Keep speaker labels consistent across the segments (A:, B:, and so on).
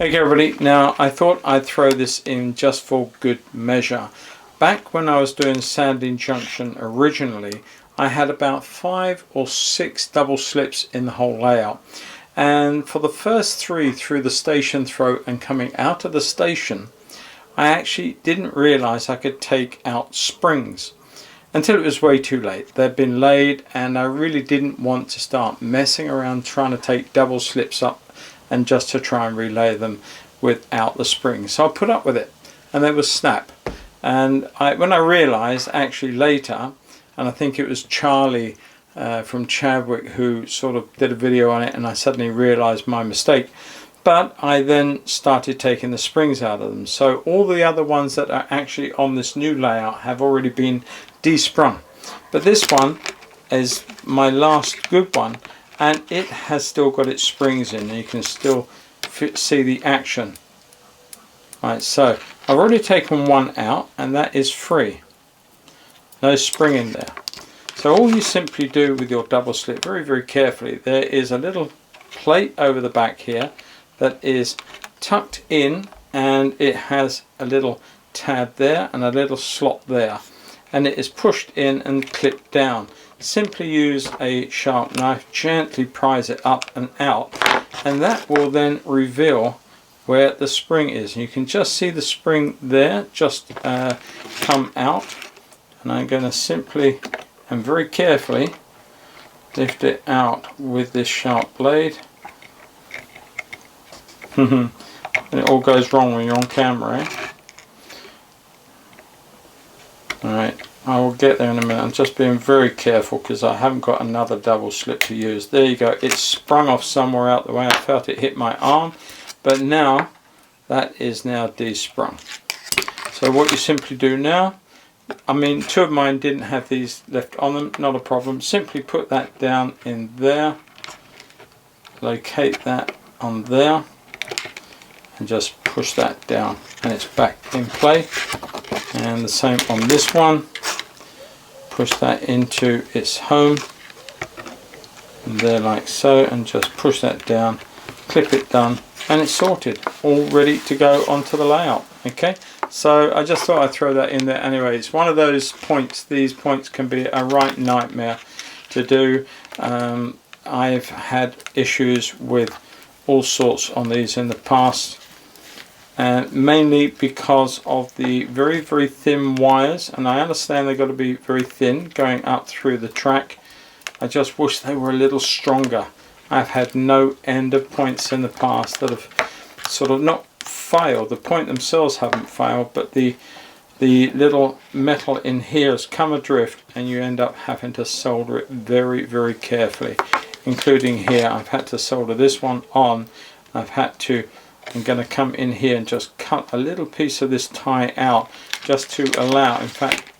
A: Okay everybody, now I thought I'd throw this in just for good measure. Back when I was doing Sandling Junction originally, I had about 5 or 6 double slips in the whole layout. And for the first 3 through the station throat and coming out of the station, I actually didn't realize I could take out springs until it was way too late. They'd been laid and I really didn't want to start messing around trying to take double slips up and just to try and relay them without the springs. So I put up with it and they would snap. And when I realized actually later, and I think it was Charlie from Trackwork who sort of did a video on it, and I suddenly realized my mistake. But I then started taking the springs out of them. So all the other ones that are actually on this new layout have already been desprung. But this one is my last good one, and it has still got its springs in. You can still see the action. Right, so I've already taken one out, and that is free. No spring in there. So all you simply do with your double slip, very, very carefully, there is a little plate over the back here that is tucked in, and it has a little tab there and a little slot there, and it is pushed in and clipped down. Simply use a sharp knife, gently prise it up and out, and that will then reveal where the spring is. You can just see the spring there just come out, and I'm going to simply and very carefully lift it out with this sharp blade. And it all goes wrong when you're on camera, eh? Alright, I will get there in a minute. I'm just being very careful because I haven't got another double slip to use. There you go, it sprung off somewhere out the way. I felt it hit my arm, but now that is now desprung. So what you simply do now, I mean 2 of mine didn't have these left on them, not a problem. Simply put that down in there, locate that on there, and just push that down, and it's back in play. And the same on this one, push that into its home, and there like so, and just push that down, clip it done, and it's sorted, all ready to go onto the layout. Okay, so I just thought I'd throw that in there anyway. It's one of those points, these points can be a right nightmare to do. I've had issues with all sorts on these in the past, and mainly because of the very, very thin wires, and I understand they've got to be very thin going up through the track. I just wish they were a little stronger. I've had no end of points in the past that have sort of not failed. The point themselves haven't failed, but the little metal in here has come adrift, and you end up having to solder it very, very carefully. Including here, I've had to solder this one on. I'm going to come in here and just cut a little piece of this tie out just to allow, in fact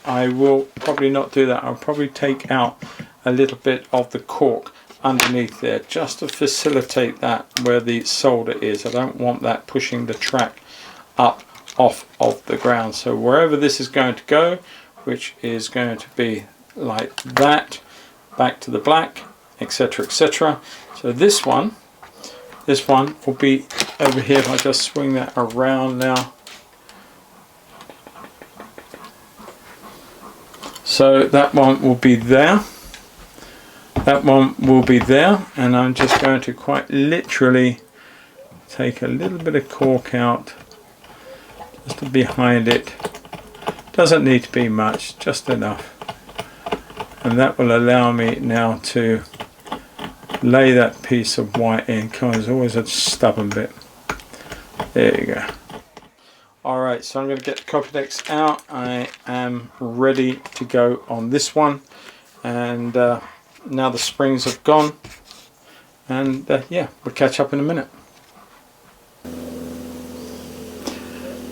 A: I will probably not do that, I'll probably take out a little bit of the cork underneath there just to facilitate that where the solder is. I don't want that pushing the track up off of the ground. So wherever this is going to go, which is going to be like that, back to the black, etc, etc. So this one will be over here. If I just swing that around now. So that one will be there. That one will be there, and I'm just going to quite literally take a little bit of cork out just behind it. Doesn't need to be much, just enough. And that will allow me now to lay that piece of white in. Come on, there's always a stubborn bit. There you go. Alright, so I'm going to get the Copydex out. I am ready to go on this one, and now the springs have gone, and yeah, we'll catch up in a minute.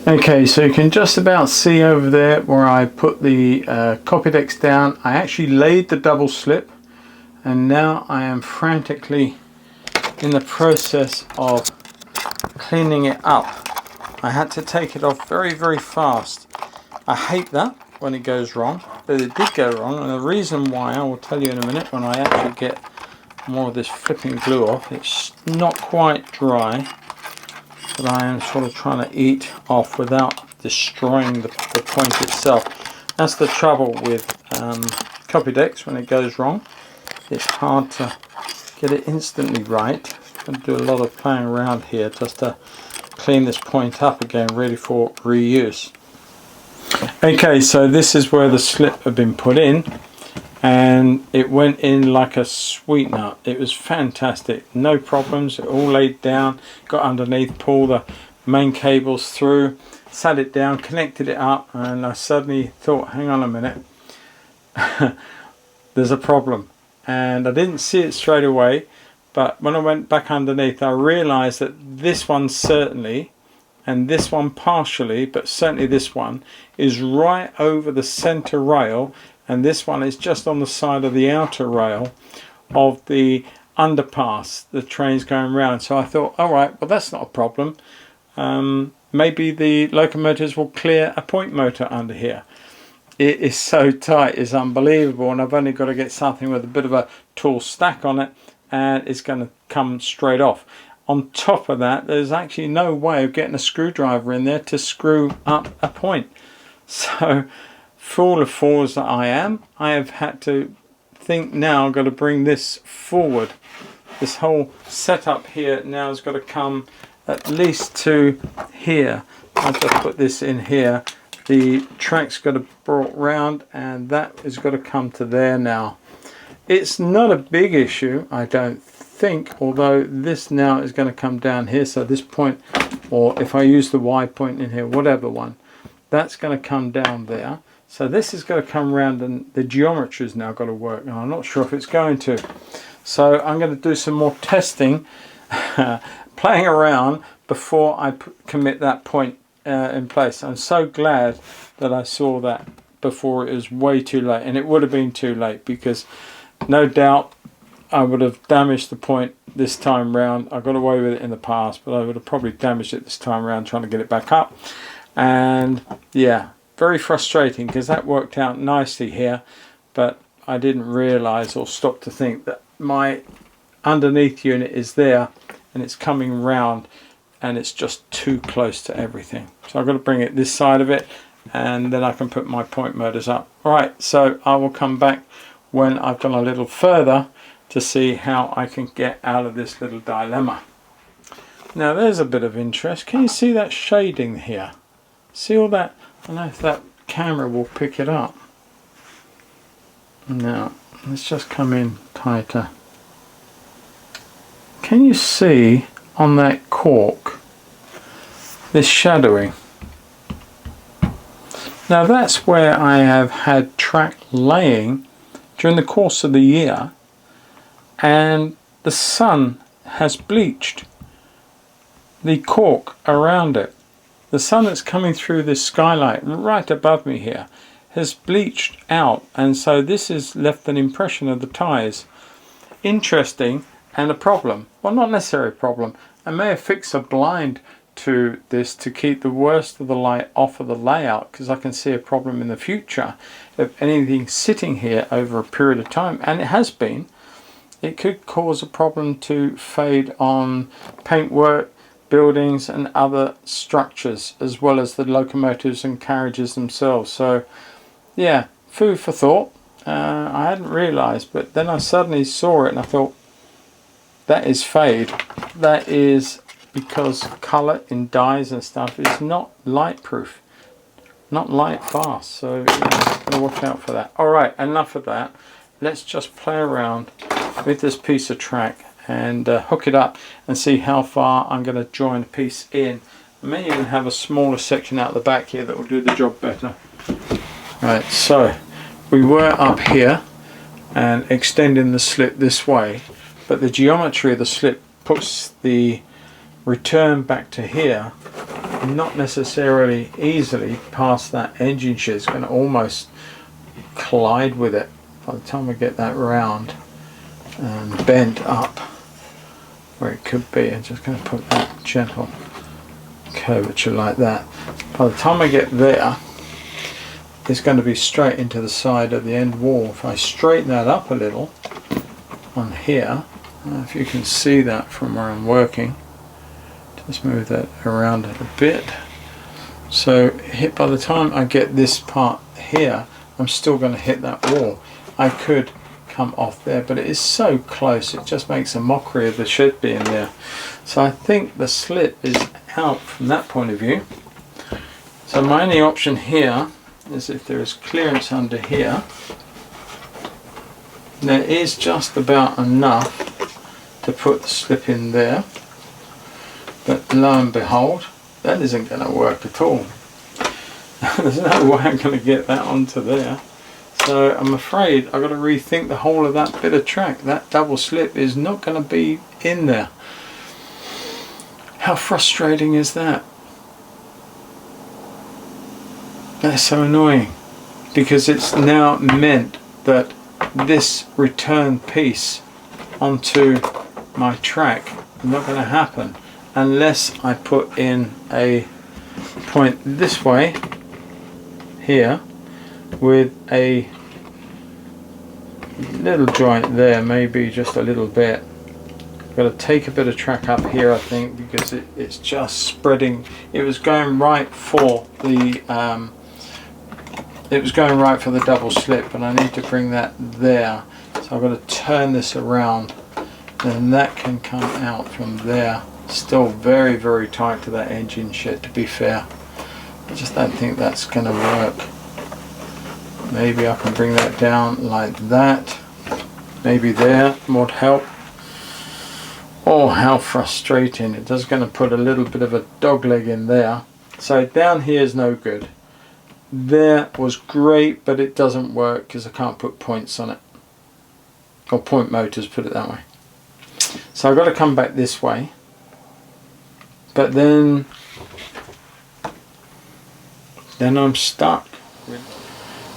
A: Okay, so you can just about see over there where I put the Copydex down. I actually laid the double slip, and now I am frantically in the process of cleaning it up. I had to take it off very, very fast. I hate that when it goes wrong, but it did go wrong, and the reason why I will tell you in a minute when I actually get more of this flipping glue off. It's not quite dry, that I am sort of trying to eat off without destroying the point itself. That's the trouble with copy decks. When it goes wrong, it's hard to get it instantly right. I'm going to do a lot of playing around here just to clean this point up again, ready for reuse. Okay, so this is where the slip had been put in, and it went in like a sweet nut. It was fantastic, no problems. It all laid down, got underneath, pulled the main cables through, sat it down, connected it up, and I suddenly thought, hang on a minute, there's a problem. And I didn't see it straight away, but when I went back underneath, I realized that this one certainly, and this one partially, but certainly this one is right over the center rail, and this one is just on the side of the outer rail of the underpass the train's going round. So I thought, all right, well, that's not a problem. Maybe the locomotives will clear a point motor under here. It is so tight, it's unbelievable, and I've only got to get something with a bit of a tall stack on it, and it's going to come straight off. On top of that, there's actually no way of getting a screwdriver in there to screw up a point. So, fool of fools that I am, I have had to think now I've got to bring this forward. This whole setup here now has got to come at least to here. I'll just put this in here. The track's got to be brought round, and that has got to come to there now. It's not a big issue, I don't think, although this now is going to come down here. So this point, or if I use the Y point in here, whatever one, that's going to come down there. So this is going to come round, and the geometry's now got to work, and I'm not sure if it's going to. So I'm going to do some more testing, playing around before I commit that point in place. I'm so glad that I saw that before it was way too late, and it would have been too late, because no doubt I would have damaged the point this time round. I got away with it in the past, but I would have probably damaged it this time round trying to get it back up. And yeah, very frustrating, because that worked out nicely here, but I didn't realize or stop to think that my underneath unit is there and it's coming round, and it's just too close to everything. So I've got to bring it this side of it, and then I can put my point motors up. Right, so I will come back when I've gone a little further to see how I can get out of this little dilemma. Now there's a bit of interest. Can you see that shading here? See all that? I don't know if that camera will pick it up. Now let's just come in tighter. Can you see on that cork this shadowing? Now that's where I have had track laying during the course of the year, and the sun has bleached the cork around it. The sun that's coming through this skylight right above me here has bleached out, and so this has left an impression of the tyres. Interesting, and a problem. Well, not necessarily a problem. I may have fixed a blind to this to keep the worst of the light off of the layout, because I can see a problem in the future if anything sitting here over a period of time, and it has been. It could cause a problem to fade on paintwork, buildings and other structures, as well as the locomotives and carriages themselves. So yeah, food for thought. I hadn't realized, but then I suddenly saw it and I thought, that is fade. That is because color in dyes and stuff is not light proof, not light fast, so yeah, gotta watch out for that. All right, enough of that. Let's just play around with this piece of track and hook it up and see how far I'm going to join the piece in. I may even have a smaller section out the back here that will do the job better. Right, so we were up here and extending the slip this way, but the geometry of the slip puts the return back to here not necessarily easily past that engine shed. It's going to almost collide with it by the time we get that round and bent up where it could be. I'm just going to put that gentle curvature like that. By the time I get there, it's going to be straight into the side of the end wall. If I straighten that up a little on here, I don't know if you can see that from where I'm working, to Let's move that around a little bit. So by the time I get this part here, I'm still going to hit that wall. I could come off there, but it is so close, it just makes a mockery of the shed being there. So I think the slip is out from that point of view. So my only option here is if there is clearance under here. There is just about enough to put the slip in there, but lo and behold, that isn't going to work at all. There's no way I'm going to get that onto there. So I'm afraid I've got to rethink the whole of that bit of track. That double slip is not going to be in there. How frustrating is that? That's so annoying, because it's now meant that this return piece onto my track is not going to happen unless I put in a point this way here with a little joint there, maybe just a little bit. Got to take a bit of track up here, I think, because it's just spreading. It was going right for the double slip, and I need to bring that there. So I've got to turn this around, and that can come out from there. Still very, very tight to that engine shed, to be fair. I just don't think that's going to work. Maybe I can bring that down like that. Maybe there would help. Oh, how frustrating. It is going to put a little bit of a dog leg in there. So down here is no good. There was great, but it doesn't work because I can't put points on it. Or point motors, put it that way. So I've got to come back this way. But then I'm stuck.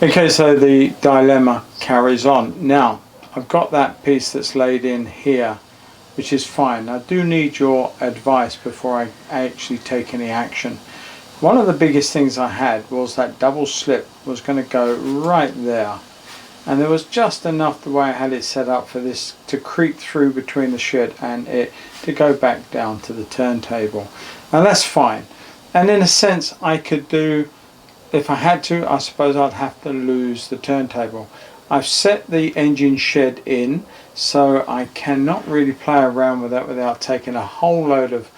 A: Okay, so the dilemma carries on. Now, I've got that piece that's laid in here, which is fine. I do need your advice before I actually take any action. One of the biggest things I had was that double slip was going to go right there. And there was just enough the way I had it set up for this to creep through between the shed and it to go back down to the turntable. Now that's fine. And in a sense I could do, if I had to, I suppose I'd have to lose the turntable. I've set the engine shed in, so I cannot really play around with that without taking a whole load of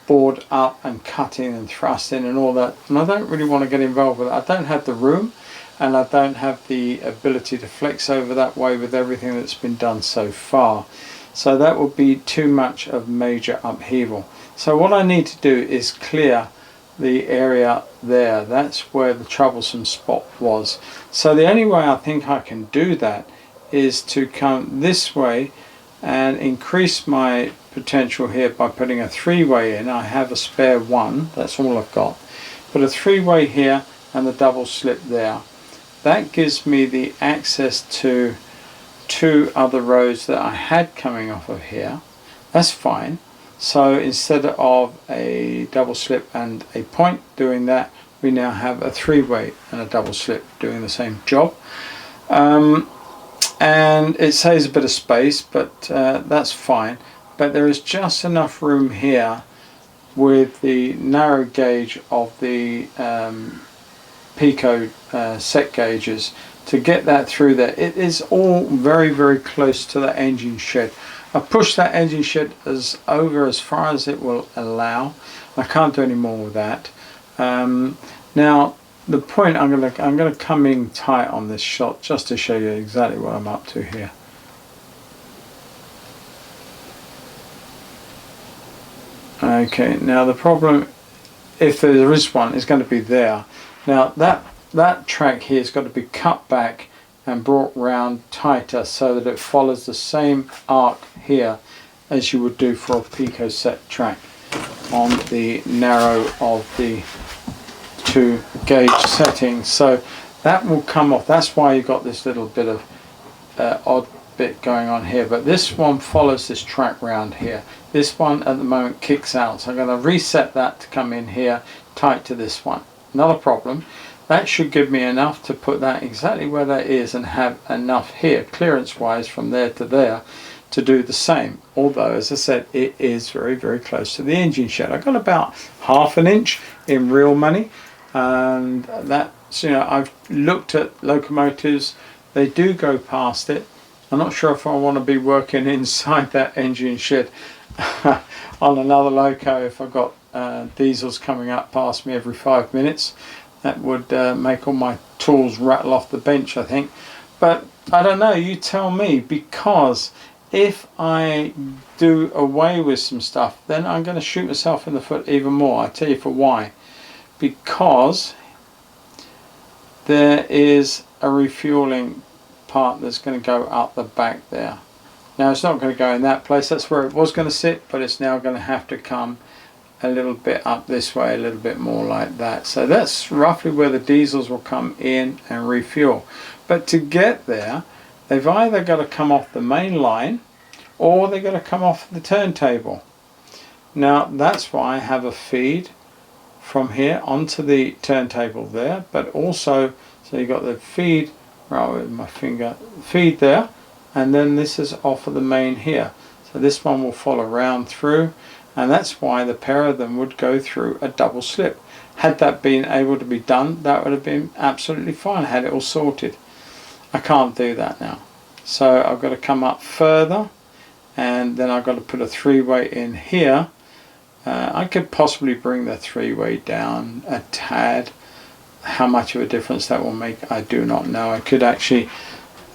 A: board up and cutting and thrusting and all that. And I don't really want to get involved with it. I don't have the room, and I don't have the ability to flex over that way with everything that's been done so far. So that would be too much of major upheaval. So what I need to do is clear the area there. That's where the troublesome spot was. So the only way I think I can do that is to come this way and increase my potential here by putting a three-way in. I have a spare one, that's all I've got. Put a three-way here and the double slip there. That gives me the access to two other rows that I had coming off of here. That's fine. So instead of a double slip and a point doing that, we now have a three-way and a double slip doing the same job. And it saves a bit of space, but that's fine. But there is just enough room here with the narrow gauge of the Pico set gauges to get that through there. It is all very, very close to the engine shed. I pushed that engine shed over as far as it will allow. I can't do any more with that. Now the point, I'm gonna come in tight on this shot just to show you exactly what I'm up to here. Okay, now the problem, if there is one, is going to be there. Now that track here has got to be cut back and brought round tighter so that it follows the same arc here as you would do for a Pico set track on the narrow of the two gauge settings. So that will come off. That's why you've got this little bit of odd bit going on here, but this one follows this track round here. This one at the moment kicks out, so I'm going to reset that to come in here tight to this one. Not a problem. That should give me enough to put that exactly where that is and have enough here clearance wise from there to there to do the same, although as I said it is very, very close to the engine shed. I got about ½ an inch in real money, and that's, you know, I've looked at locomotives, they do go past it. I'm not sure if I want to be working inside that engine shed on another loco if I've got diesels coming up past me every 5 minutes. That would make all my tools rattle off the bench, I think. But I don't know, you tell me, because if I do away with some stuff, then I'm going to shoot myself in the foot even more. I'll tell you for why. Because there is a refueling part that's going to go up the back there. Now it's not going to go in that place, that's where it was going to sit, but it's now going to have to come a little bit up this way, a little bit more like that. So that's roughly where the diesels will come in and refuel. But to get there, they've either got to come off the main line or they've got to come off the turntable. Now that's why I have a feed from here onto the turntable there, but also, so you've got the feed, right with my finger, feed there, and then this is off of the main here. So this one will follow round through, and that's why the pair of them would go through a double slip. Had that been able to be done, that would have been absolutely fine, had it all sorted. I can't do that now. So I've got to come up further, and then I've got to put a 3-way in here. I could possibly bring the 3-way down a tad. How much of a difference that will make, I do not know. I could actually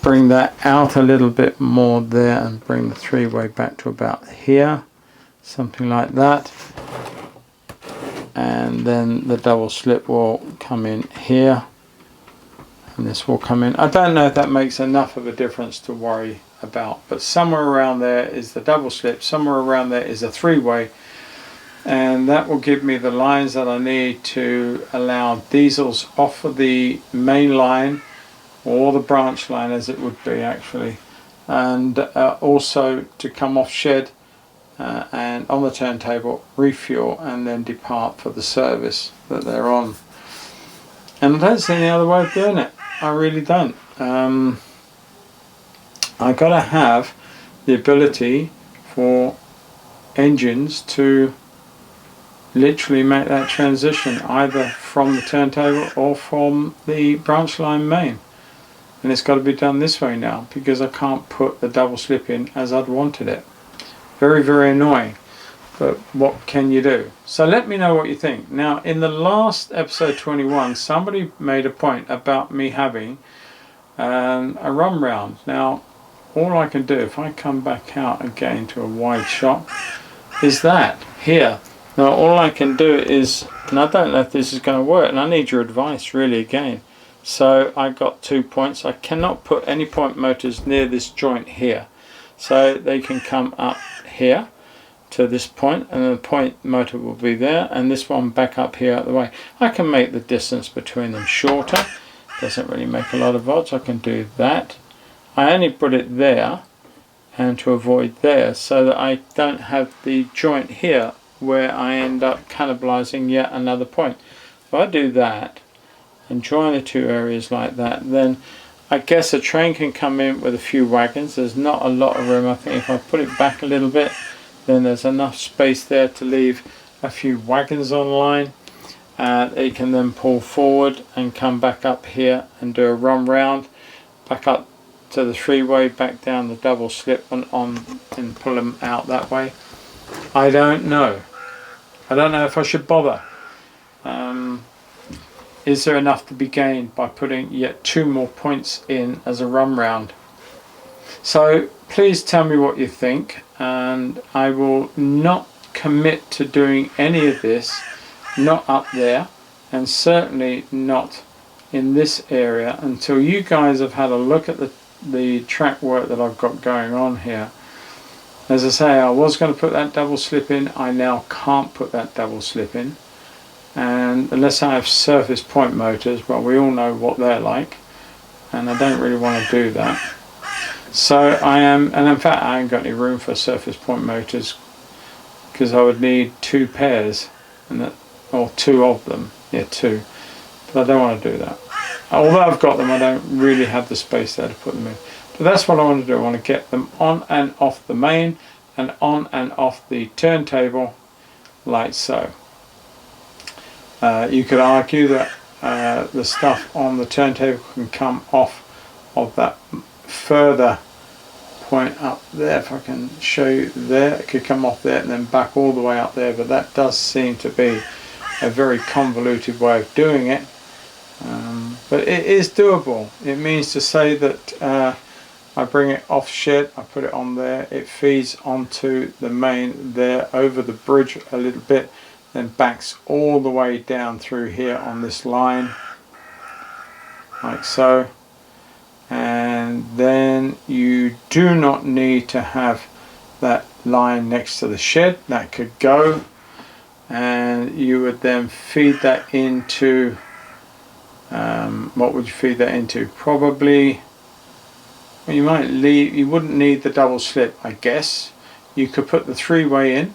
A: bring that out a little bit more there and bring the 3-way back to about here, something like that, and then the double slip will come in here and this will come in. I don't know if that makes enough of a difference to worry about, but somewhere around there is the double slip, somewhere around there is a 3-way, and that will give me the lines that I need to allow diesels off of the main line, or the branch line as it would be actually, and also to come off shed and on the turntable, refuel, and then depart for the service that they're on. And I don't see any other way of doing it. I really don't. I got to have the ability for engines to literally make that transition either from the turntable or from the branch line main. And it's got to be done this way now because I can't put the double slip in as I'd wanted it. Very, very annoying, but what can you do? So let me know what you think. Now in the last episode 21, somebody made a point about me having a run round. Now all I can do, if I come back out again to a wide shot, is that here. Now all I can do is, and I don't know if this is going to work, and I need your advice really again. So I got 2 points. I cannot put any point motors near this joint here. So they can come up here to this point, and the point motor will be there, and this one back up here out the way. I can make the distance between them shorter. Doesn't really make a lot of odds. I can do that. I only put it there and to avoid there so that I don't have the joint here where I end up cannibalizing yet another point. If I do that and join the two areas like that, then I guess a train can come in with a few wagons. There's not a lot of room. I think if I put it back a little bit, then there's enough space there to leave a few wagons on line. It can then pull forward and come back up here and do a run round, back up to the 3-way, back down the double slip and pull them out that way. I don't know. I don't know if I should bother. Is there enough to be gained by putting yet 2 more points in as a run round? So please tell me what you think, and I will not commit to doing any of this, not up there, and certainly not in this area until you guys have had a look at the track work that I've got going on here. As I say, I was going to put that double slip in. I now can't put that double slip in, and unless I have surface point motors, well, we all know what they're like, and I don't really want to do that. So I am, and in fact I haven't got any room for surface point motors because I would need 2 pairs, and that, or 2 of them, yeah, 2, but I don't want to do that. Although I've got them, I don't really have the space there to put them in. But that's what I want to do. I want to get them on and off the main and on and off the turntable like so. You could argue that the stuff on the turntable can come off of that further point up there. If I can show you there, it could come off there and then back all the way up there, but that does seem to be a very convoluted way of doing it. But it is doable. It means to say that I bring it off shed, I put it on there, it feeds onto the main there over the bridge a little bit, then backs all the way down through here on this line like so. And then you do not need to have that line next to the shed. That could go, and you would then feed that into what would you feed that into? Probably, well, you might leave, you wouldn't need the double slip, I guess. You could put the three-way in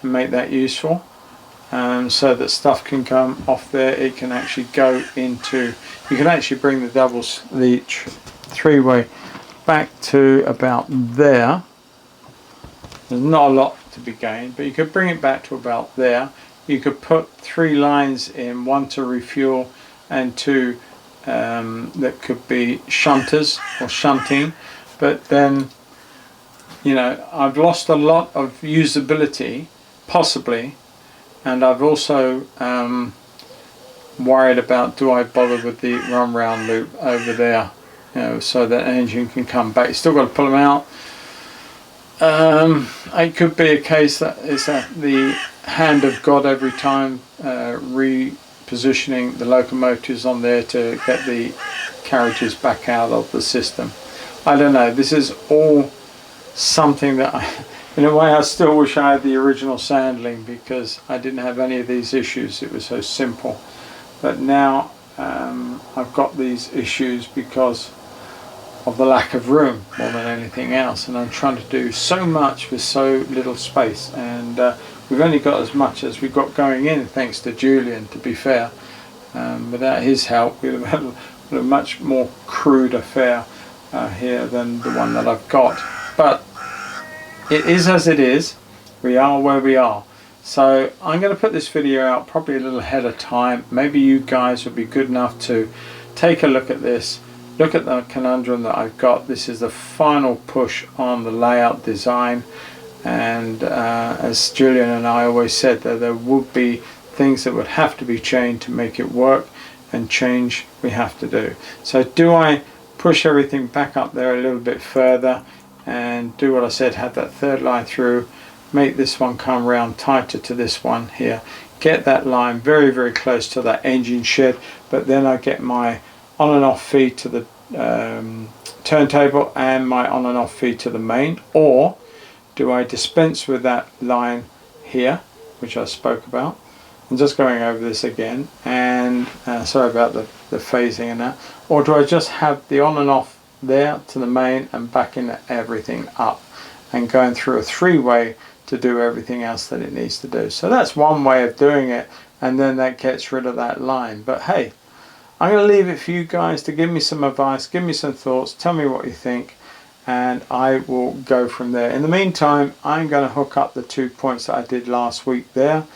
A: and make that useful, so that stuff can come off there. It can actually go into, you can actually bring the three-way back to about there. There's not a lot to be gained, but you could bring it back to about there. You could put 3 lines in, 1 to refuel and 2 that could be shunters or shunting. But then, you know, I've lost a lot of usability possibly, and I've also worried about, do I bother with the run round loop over there, you know, so that engine can come back. You still got to pull them out. It could be a case that is at the hand of God every time, repositioning the locomotives on there to get the carriages back out of the system. I don't know. This is all something that in a way I still wish I had the original Sandling, because I didn't have any of these issues. It was so simple. But now I've got these issues because of the lack of room more than anything else, and I'm trying to do so much with so little space, and we've only got as much as we've got going in, thanks to Julian, to be fair. Without his help we'd have had a much more crude affair here than the one that I've got. But it is as it is. We are where we are. So I'm going to put this video out probably a little ahead of time. Maybe you guys would be good enough to take a look at this. Look at the conundrum that I've got. This is the final push on the layout design, and as Julian and I always said, that there would be things that would have to be changed to make it work, and change we have to do. So do I push everything back up there a little bit further and do what I said, have that third line through, make this one come round tighter to this one here, get that line very, very close to that engine shed, but then I get my on and off feed to the turntable and my on and off feed to the main? Or do I dispense with that line here, which I spoke about? I'm just going over this again, and sorry about the phasing and that. Or do I just have the on and off there to the main and backing everything up and going through a three-way to do everything else that it needs to do? So that's one way of doing it, and then that gets rid of that line. But hey, I'm going to leave it for you guys to give me some advice, give me some thoughts, tell me what you think, and I will go from there. In the meantime, I'm going to hook up the 2 points that I did last week there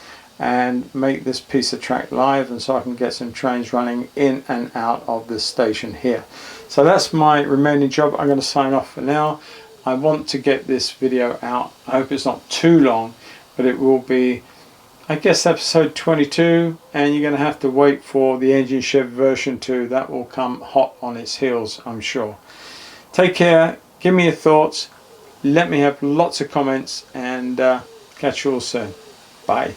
A: and make this piece of track live, and so I can get some trains running in and out of this station here. So that's my remaining job. I'm going to sign off for now. I want to get this video out. I hope it's not too long, but it will be, I guess, episode 22, and you're going to have to wait for the engine shed version 2. That will come hot on its heels, I'm sure. Take care, give me your thoughts, let me have lots of comments, and catch you all soon. Bye.